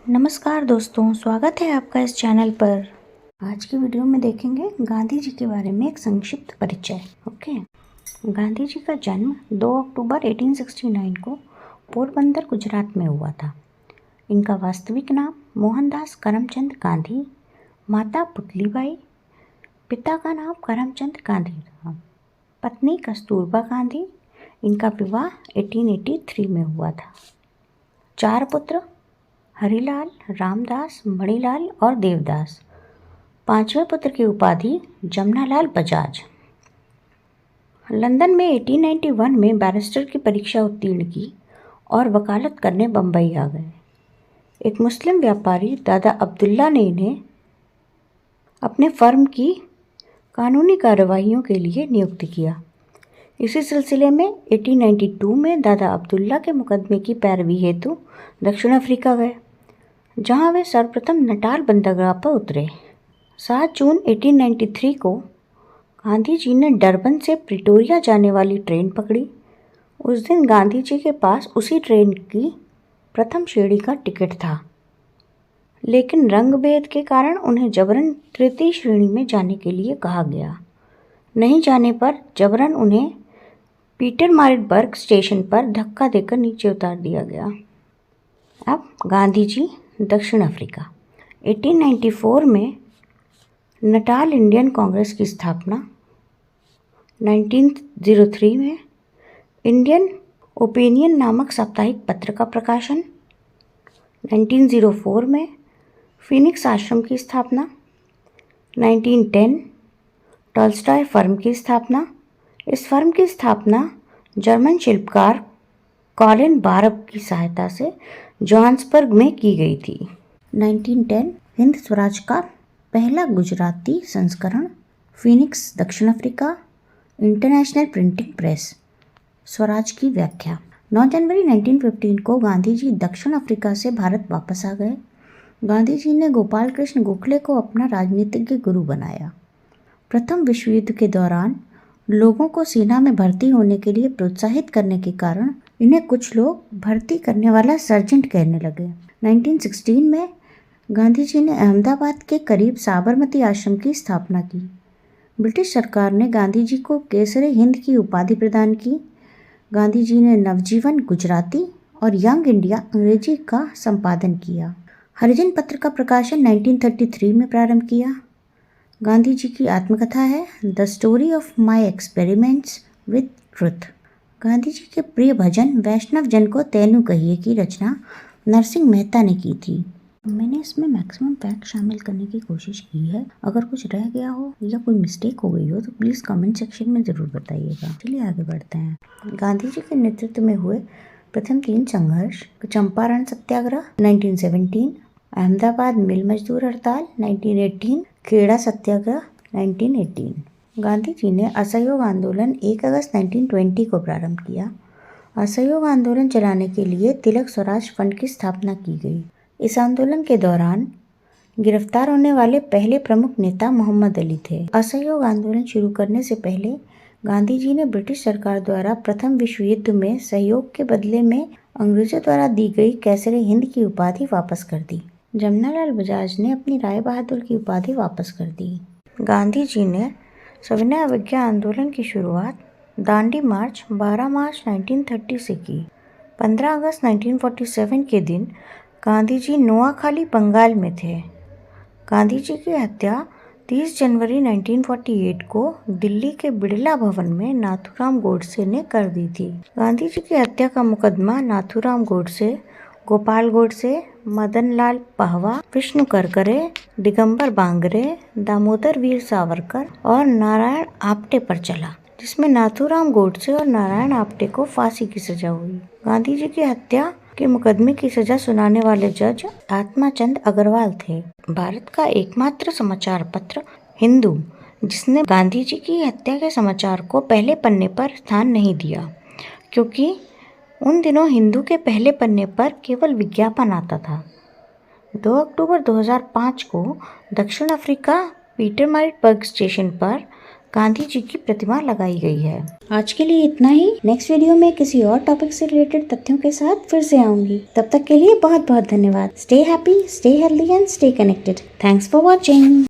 नमस्कार दोस्तों, स्वागत है आपका इस चैनल पर। आज की वीडियो में देखेंगे गांधी जी के बारे में एक संक्षिप्त परिचय। ओके, गांधी जी का जन्म 2 अक्टूबर 1869 को पोरबंदर, गुजरात में हुआ था। इनका वास्तविक नाम मोहनदास करमचंद गांधी, माता पुतलीबाई, पिता का नाम करमचंद गांधी था, पत्नी कस्तूरबा गांधी। इनका विवाह 1883 में हुआ था। 4 पुत्र हरिलाल, रामदास, मणिलाल और देवदास। 5वें पुत्र की उपाधि जमनालाल बजाज। लंदन में 1891 में बैरिस्टर की परीक्षा उत्तीर्ण की और वकालत करने बम्बई आ गए। एक मुस्लिम व्यापारी दादा अब्दुल्ला ने इन्हें अपने फर्म की कानूनी कार्यवाहियों के लिए नियुक्त किया। इसी सिलसिले में 1892 में दादा अब्दुल्ला के मुकदमे की पैरवी हेतु दक्षिण अफ्रीका गए, जहां वे सर्वप्रथम नटाल बंदरगाह पर उतरे। 7 जून 1893 को गांधी जी ने डरबन से प्रिटोरिया जाने वाली ट्रेन पकड़ी। उस दिन गांधी जी के पास उसी ट्रेन की प्रथम श्रेणी का टिकट था, लेकिन रंगभेद के कारण उन्हें जबरन तृतीय श्रेणी में जाने के लिए कहा गया। नहीं जाने पर जबरन उन्हें पीटरमारिट्जबर्ग स्टेशन पर धक्का देकर नीचे उतार दिया गया। अब गांधी जी दक्षिण अफ्रीका। 1894 में नटाल इंडियन कांग्रेस की स्थापना। 1903 में इंडियन ओपिनियन नामक साप्ताहिक पत्र का प्रकाशन। 1904 में फिनिक्स आश्रम की स्थापना। 1910 टॉल्स्टॉय फर्म की स्थापना। इस फर्म की स्थापना जर्मन शिल्पकार कॉलिन बारब की सहायता से जोहान्सबर्ग में की गई थी। 1910 हिंद स्वराज का पहला गुजराती संस्करण, फिनिक्स दक्षिण Africa, international printing press. Swaraj की व्याख्या। 9 जनवरी 1915 को गांधी जी दक्षिण अफ्रीका से भारत वापस आ गए। गांधी जी ने गोपाल कृष्ण गोखले को अपना राजनीतिज्ञ गुरु बनाया। प्रथम विश्व युद्ध के दौरान लोगों को सेना में भर्ती होने के लिए प्रोत्साहित करने के कारण इन्हें कुछ लोग भर्ती करने वाला सर्जेंट कहने लगे। 1916 में गांधी जी ने अहमदाबाद के करीब साबरमती आश्रम की स्थापना की। ब्रिटिश सरकार ने गांधी जी को केसरे हिंद की उपाधि प्रदान की। गांधी जी ने नवजीवन गुजराती और यंग इंडिया अंग्रेजी का संपादन किया। हरिजन पत्र का प्रकाशन 1933 में प्रारंभ किया। गांधी जी की आत्मकथा है the story of my experiments with truth. Gandhi ji के प्रिय भजन वैष्णव जन को तैनू कहिए की रचना नरसिंह मेहता ने की थी। मैंने इसमें मैक्सिमम फैक्ट शामिल करने की कोशिश की है। अगर कुछ रह गया हो या कोई मिस्टेक हो गई हो तो प्लीज़ कमेंट सेक्शन में ज़रूर बताइएगा। चलिए आगे बढ़ते हैं। गांधी जी के नेतृत्व में हुए प्रथम 3 संघर्ष: चंपारण सत्याग्रह 1917, अहमदाबाद मिल मजदूर हड़ताल 1918, खेड़ा सत्याग्रह 1918। गांधी जी ने असहयोग आंदोलन 1 अगस्त 1920 को प्रारंभ किया। असहयोग आंदोलन चलाने के लिए तिलक स्वराज फंड की स्थापना की गई। इस आंदोलन के दौरान गिरफ्तार होने वाले पहले प्रमुख नेता मोहम्मद अली थे। असहयोग आंदोलन शुरू करने से पहले गांधी जी ने ब्रिटिश सरकार द्वारा प्रथम विश्व युद्ध में सहयोग के बदले में अंग्रेजों द्वारा दी गई कैसरे हिंद की उपाधि वापस कर दी। जमनालाल बजाज ने अपनी राय बहादुर की उपाधि वापस कर दी। गांधी जी ने सविनय अवज्ञा आंदोलन की शुरुआत दांडी मार्च 12 मार्च 1930 से की। 15 अगस्त 1947 के दिन गांधी जी नोआखाली, बंगाल में थे। गांधी जी की हत्या 30 जनवरी 1948 को दिल्ली के बिड़ला भवन में नाथूराम गोडसे ने कर दी थी। गांधी जी की हत्या का मुकदमा नाथूराम गोडसे, गोपाल गोडसे, मदन लाल पहवा, विष्णु करकरे, दिगंबर बांगरे, दामोदर वीर सावरकर और नारायण आप्टे पर चला, जिसमें नाथूराम गोडसे और नारायण आप्टे को फांसी की सजा हुई। गांधी जी की हत्या के मुकदमे की सजा सुनाने वाले जज आत्माचंद अग्रवाल थे। भारत का एकमात्र समाचार पत्र हिंदू, जिसने गांधी जी की हत्या के समाचार को पहले पन्ने पर स्थान नहीं दिया, क्योंकि उन दिनों हिंदू के पहले पन्ने पर केवल विज्ञापन आता था। 2 अक्टूबर 2005 को दक्षिण अफ्रीका पीटरमारिट्जबर्ग स्टेशन पर गांधी जी की प्रतिमा लगाई गई है। आज के लिए इतना ही। नेक्स्ट वीडियो में किसी और टॉपिक से रिलेटेड तथ्यों के साथ फिर से आऊंगी। तब तक के लिए बहुत बहुत धन्यवाद। Stay happy, stay healthy and stay connected. Thanks for watching.